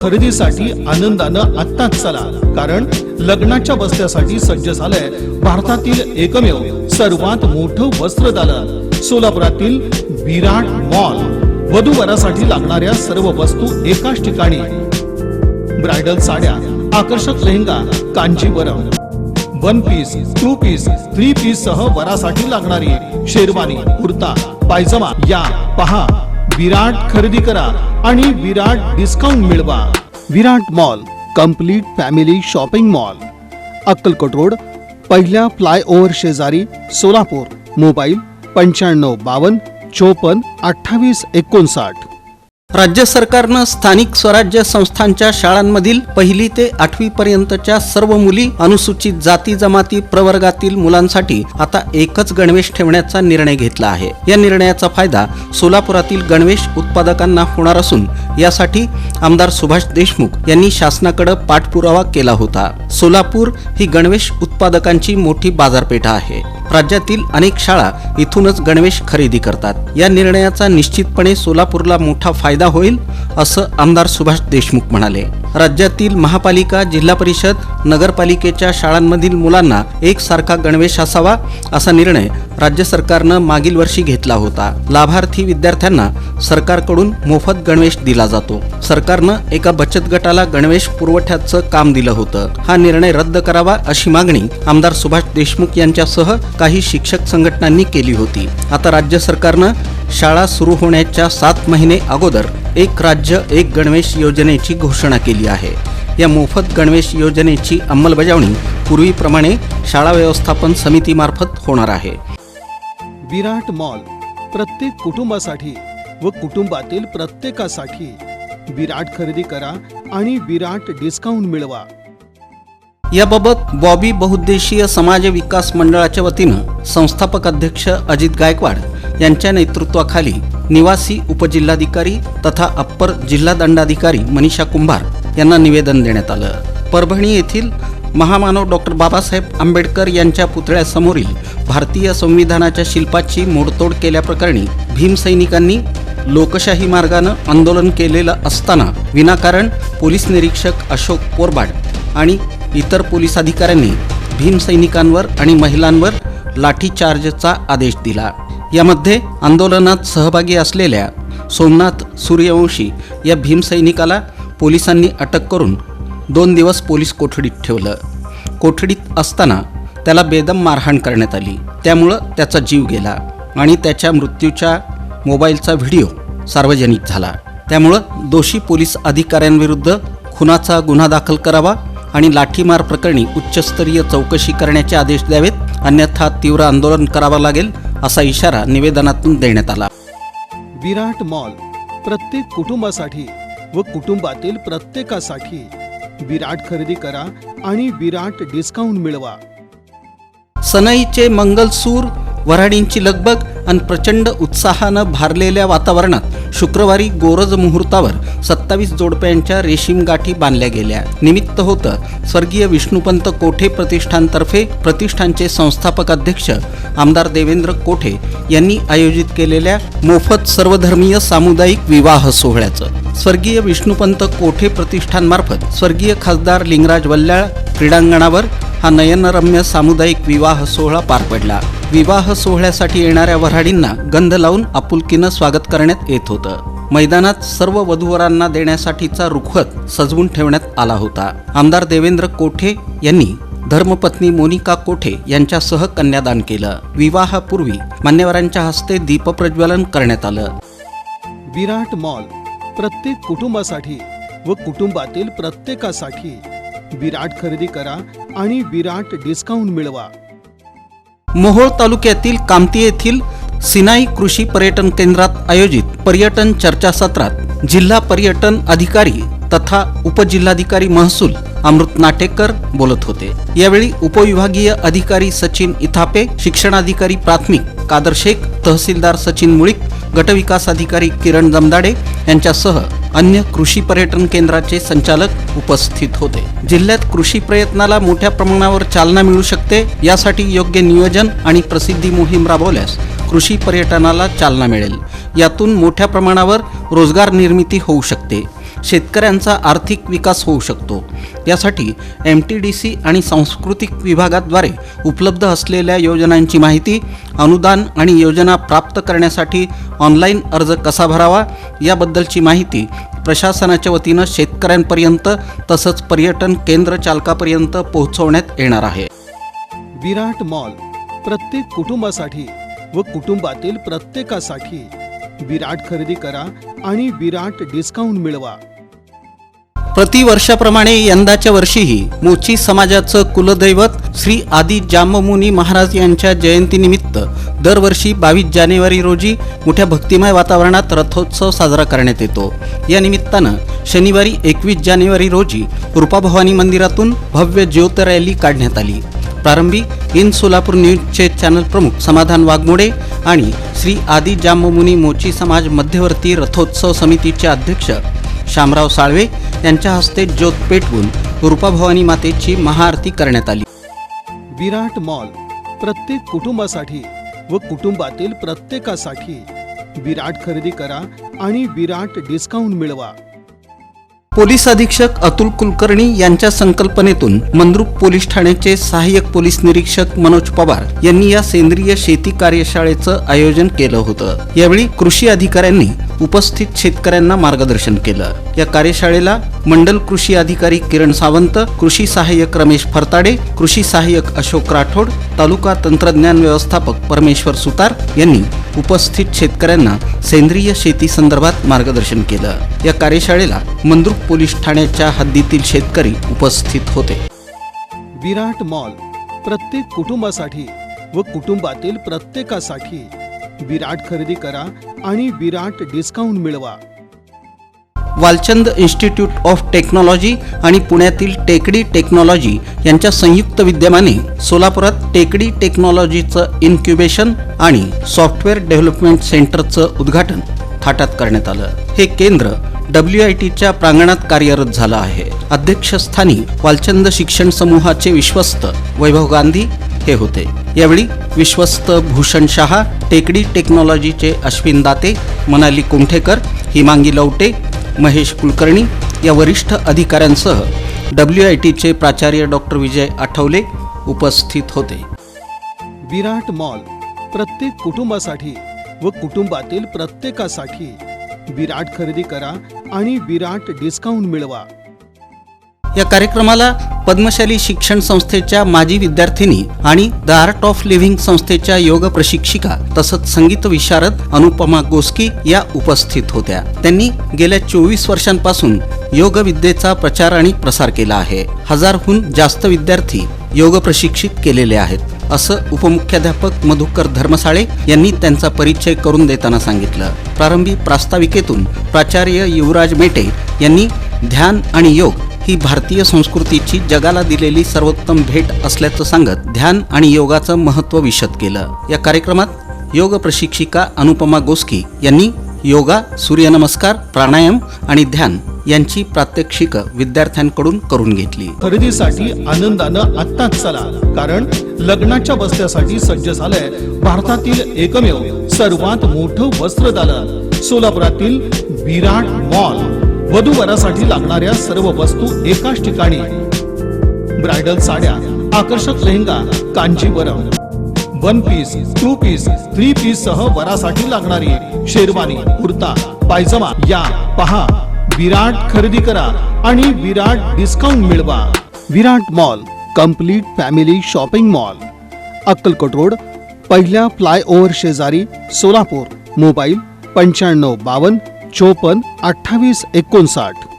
खरेदीसाठी आनंदानं आत्ताच चला, कारण लग्नाच्या बस्त्यासाठी सज्ज झालंय भारतातील एकमेव सर्वात मोठं वस्त्रदालन सोलापुरातील विराट मॉल। वधूवरासाठी लागणाऱ्या सर्व वस्तू एकाच ठिकाणी। ब्राइडल साड्या, आकर्षक lehenga, Kanjeevaram, one piece, two piece, three piece सह वरासाठी लागणारी शेरवानी, कुर्ता, पायजमा या पहा। विराट खरेदी करा आणि विराट डिस्काउंट मिळवा। Virat mall complete family shopping mall, Akkalkot road, पहिल्या फ्लायओव्हर शेजारी, सोलापूर। मोबाईल 9552 54 28 59। राज्य सरकारनं स्थानिक स्वराज्य संस्थांच्या शाळांमधील 1ली ते 8वी पर्यंतच्या सर्व मुली, अनुसूचित जाती जमाती प्रवर्गातील मुलांसाठी आता एकच गणवेश ठेवण्याचा निर्णय घेतला आहे। या निर्णयाचा फायदा सोलापुरातील गणवेश उत्पादकांना होणार असून यासाठी आमदार सुभाष देशमुख यांनी शासनाकडे पाठपुरावा केला होता। सोलापूर ही गणवेश उत्पादकांची मोठी बाजारपेठ आहे। राज्यातील अनेक शाळा इथूनच गणवेश खरेदी करतात। या निर्णयाचा निश्चितपणे सोलापूरला मोठा फायदा होईल असं आमदार सुभाष देशमुख म्हणाले। राज्यातील महापालिका, जिल्हा परिषद, नगरपालिकेच्या शाळांमधील मुलांना एकसारखा गणवेश असावा असा निर्णय राज्य सरकारनं मागील वर्षी घेतला होता। लाभार्थी विद्यार्थ्यांना सरकारकडून मोफत गणवेश दिला जातो। सरकारनं एका बचत गटाला गणवेश पुरवठ्याचं काम दिलं होतं। हा निर्णय रद्द करावा अशी मागणी आमदार सुभाष देशमुख यांच्यासह काही शिक्षक संघटनांनी केली होती। आता राज्य सरकारनं शाळा सुरू होण्याच्या 7 महिने अगोदर एक राज्य एक गणवेश योजनेची घोषणा केली आहे। या मोफत गणवेश योजनेची अंमलबजावणी पूर्वीप्रमाणे शाळा व्यवस्थापन समितीमार्फत होणार आहे। विराट मॉल प्रत्येक कुटुंबासाठी व कुटुंबातील प्रत्येकासाठी। विराट खरेदी करा आणि विराट डिस्काउंट मिळवा। याबाबत बॉबी बहुउद्देशीय समाज विकास मंडळाच्या वतीनं संस्थापक अध्यक्ष अजित गायकवाड यांच्या नेतृत्वाखाली निवासी उपजिल्हाधिकारी तथा अप्पर जिल्हा दंडाधिकारी मनीषा कुंभार यांना निवेदन देण्यात आलं। परभणी येथील महामानव डॉक्टर बाबासाहेब आंबेडकर यांच्या पुतळ्यासमोरील भारतीय संविधानाच्या शिल्पाची मोडतोड केल्याप्रकरणी भीमसैनिकांनी लोकशाही मार्गानं आंदोलन केलेलं असताना विनाकारण पोलीस निरीक्षक अशोक पोरबाड आणि इतर पोलीस अधिकाऱ्यांनी भीमसैनिकांवर आणि महिलांवर लाठीचार्जचा आदेश दिला। यामध्ये आंदोलनात सहभागी असलेल्या सोमनाथ सूर्यवंशी या भीमसैनिकाला पोलिसांनी अटक करून 2 दिवस पोलीस कोठडीत ठेवलं। कोठडीत असताना त्याला बेदम मारहाण करण्यात आली। त्यामुळं त्याचा जीव गेला आणि त्याच्या मृत्यूच्या मोबाईलचा व्हिडिओ सार्वजनिक झाला। त्यामुळं दोषी पोलीस अधिकाऱ्यांविरुद्ध खुनाचा गुन्हा दाखल करावा आणि लाठीमार प्रकरणी उच्चस्तरीय चौकशी करण्याचे आदेश द्यावेत, अन्यथा तीव्र आंदोलन करावं लागेल असा इशारा निवेदनातून देण्यात आला। विराट मॉल प्रत्येक कुटुंबासाठी व कुटुंबातील प्रत्येकासाठी। विराट खरेदी करा आणि विराट डिस्काउंट मिळवा। सनईचे मंगलसूर, वऱ्हाडींची लगबग आणि प्रचंड उत्साहानं भारलेल्या वातावरणात शुक्रवारी गोरज मुहूर्तावर 27 जोडप्यांच्या रेशीम गाठी बांधल्या गेल्या। निमित्त होतं स्वर्गीय विष्णुपंत कोठे प्रतिष्ठानतर्फे प्रतिष्ठानचे संस्थापक अध्यक्ष आमदार देवेंद्र कोठे यांनी आयोजित केलेल्या मोफत सर्वधर्मीय सामुदायिक विवाह सोहळ्याचं। स्वर्गीय विष्णुपंत कोठे प्रतिष्ठानमार्फत स्वर्गीय खासदार लिंगराज वल्ल्याळ क्रीडांगणावर हा नयनरम्य सामुदायिक विवाह सोहळा पार पडला। विवाह सोहळ्यासाठी येणाऱ्या वऱ्हाडींना गंध लावून आपुलकीनं स्वागत करण्यात येत होतं। मैदानात सर्व वधूवरांना देण्यासाठीचा रुखवत सजवून ठेवण्यात आला होता। आमदार देवेंद्र कोठे यांनी धर्मपत्नी मोनिका कोठे यांच्यासह कन्यादान केलं। विवाहापूर्वी मान्यवरांच्या हस्ते दीपप्रज्वलन करण्यात आलं। विराट मॉल प्रत्येक कुटुंबासाठी व कुटुंबातील प्रत्येकासाठी। विराट खरेदी करा आणि विराट डिस्काउंट मिळवा। मोहोळ तालुक्यातील कामती येथील सिनाई कृषी पर्यटन केंद्रात आयोजित पर्यटन चर्चासत्रात जिल्हा पर्यटन अधिकारी तथा उपजिल्हाधिकारी महसूल अमृत नाटेकर बोलत होते। यावेळी उपविभागीय अधिकारी सचिन इथापे, शिक्षणाधिकारी प्राथमिक कादर शेख, तहसीलदार सचिन मुळीक, गटविकास अधिकारी किरण जमदाडे यांच्यासह अन्य कृषी पर्यटन केंद्राचे संचालक उपस्थित होते। जिल्ह्यात कृषी प्रयत्नाला मोठ्या प्रमाणावर चालना मिळू शकते, यासाठी योग्य नियोजन आणि प्रसिद्धी मोहीम राबवल्यास कृषी पर्यटनाला चालना मिळेल। यातून मोठ्या प्रमाणावर रोजगार निर्मिती होऊ शकते। शेतकऱ्यांचा आर्थिक विकास होऊ शकतो. यासाठी MTDC आणि सांस्कृतिक विभागाद्वारे उपलब्ध असलेल्या योजनांची माहिती, अनुदान आणि योजना प्राप्त करण्यासाठी ऑनलाईन अर्ज कसा भरावा याबद्दलची माहिती प्रशासनाच्या वतीनं शेतकऱ्यांपर्यंत तसंच पर्यटन केंद्र चालकापर्यंत पोहोचवण्यात येणार आहे. विराट मॉल प्रत्येक कुटुंबासाठी व कुटुंबातील प्रत्येकासाठी विराट खरेदी करा आणि विराट डिस्काउंट मिळवा. प्रतिवर्षाप्रमाणे यंदाच्या वर्षीही मोची समाजाचं कुलदैवत श्री आदी जाममुनी महाराज यांच्या जयंतीनिमित्त दरवर्षी 22 जानेवारी रोजी मोठ्या भक्तिमय वातावरणात रथोत्सव साजरा करण्यात येतो. या निमित्तानं शनिवारी 21 जानेवारी रोजी रूपाभवानी मंदिरातून भव्य ज्योत रॅली काढण्यात आली. प्रारंभी इन सोलापूर न्यूजचे चॅनल प्रमुख समाधान वाघमोडे आणि श्री आदी जाममुनी मोची समाज मध्यवर्ती रथोत्सव समितीचे अध्यक्ष शामराव साळवे यांच्या हस्ते ज्योत पेटवून रूपाभवानी मातेची महाआरती करण्यात आली. विराट मॉल प्रत्येक कुटुंबासाठी व कुटुंबातील प्रत्येकासाठी विराट खरेदी करा आणि विराट डिस्काउंट मिळवा. पोलीस अधीक्षक अतुल कुलकर्णी यांच्या संकल्पनेतून मंद्रुप पोलीस ठाण्याचे सहाय्यक पोलीस निरीक्षक मनोज पवार यांनी या सेंद्रिय शेती कार्यशाळेचं आयोजन केलं होतं. यावेळी कृषी अधिकाऱ्यांनी उपस्थित शेतकऱ्यांना मार्गदर्शन केलं. या कार्यशाळेला मंडल कृषी अधिकारी किरण सावंत, कृषी सहाय्यक रमेश फरताडे, कृषी सहाय्यक अशोक राठोड, तालुका तंत्रज्ञान व्यवस्थापक परमेश्वर सुतार यांनी उपस्थित शेतकऱ्यांना सेंद्रिय शेती संदर्भात मार्गदर्शन केलं. या कार्यशाळेला मंद्रुप पोलीस ठाण्याच्या हद्दीतील शेतकरी उपस्थित होते. विराट मॉल प्रत्येक कुटुंबासाठी व कुटुंबातील प्रत्येकासाठी विराट खरेदी करा आणि विराट डिस्काउंट मिळवा. वालचंद इन्स्टिट्यूट ऑफ टेक्नॉलॉजी आणि पुण्यातील टेकडी टेक्नॉलॉजी यांच्या संयुक्त विद्यमाने सोलापुरात टेकडी टेक्नॉलॉजीचं इन्क्युबेशन आणि सॉफ्टवेअर डेव्हलपमेंट सेंटरचं उद्घाटन थाटात करण्यात आलं. हे केंद्र WITच्या प्रांगणात कार्यरत झालं आहे. अध्यक्षस्थानी वालचंद शिक्षण समूहाचे विश्वस्त वैभव गांधी हे होते. यावेळी विश्वस्त भूषण शहा, टेकडी टेक्नॉलॉजीचे अश्विन दाते, मनाली कुमठेकर, हिमांगी लवटे, महेश कुलकर्णी या वरिष्ठ अधिकाऱ्यांसह WITचे प्राचार्य डॉक्टर विजय आठवले उपस्थित होते. विराट मॉल प्रत्येक कुटुंबासाठी व कुटुंबातील प्रत्येकासाठी विराट खरेदी करा आणि विराट डिस्काउंट मिळवा. या कार्यक्रमाला पद्मशाली शिक्षण संस्थेच्या माजी विद्यार्थिनी आणि द आर्ट ऑफ लिव्हिंग संस्थेच्या योग प्रशिक्षिका तसंच संगीत विशारद अनुपमा गोस्की या उपस्थित होत्या. त्यांनी गेल्या 24 वर्षांपासून योग विद्येचा प्रचार आणि प्रसार केला आहे. 1000हून जास्त विद्यार्थी योग प्रशिक्षित केलेले आहेत, असं उपमुख्याध्यापक मधुकर धर्मसाळे यांनी त्यांचा परिचय करून देताना सांगितलं. प्रारंभी प्रास्ताविकेतून प्राचार्य युवराज मेटे यांनी ध्यान आणि योग ही भारतीय संस्कृतीची जगाला दिलेली सर्वोत्तम भेट असल्याचं सांगत ध्यान आणि योगाचं महत्त्व विशद केलं. या कार्यक्रमात योग प्रशिक्षिका अनुपमा गोस्की यांनी योगा, सूर्यनमस्कार, प्राणायाम आणि ध्यान यांची प्रात्यक्षिकं विद्यार्थ्यांकडून करून घेतली. खरेदीसाठी आनंदानं आत्ताच चला, कारण लग्नाच्या बस्त्यासाठी सज्ज झालंय भारतातील एकमेव सर्वात मोठं वस्त्रदालन सोलापुरातील विराट मॉल. वधूवरासाठी लागणाऱ्या सर्व वस्तू एकाच ठिकाणी. ब्रायडल साड्या, आकर्षक lehenga, Kanjeevaram, 1 piece, 2 piece, 3 piece सह वरासाठी लागणारी शेरवानी, कुर्ता, पायजमा या पहा. विराट खरेदी करा आणि विराट डिस्काउंट मिळवा. Virat mall complete family shopping mall, Akkalkot road, पहिल्या फ्लायओव्हर शेजारी, सोलापूर. मोबाईल 9552 54 28 59.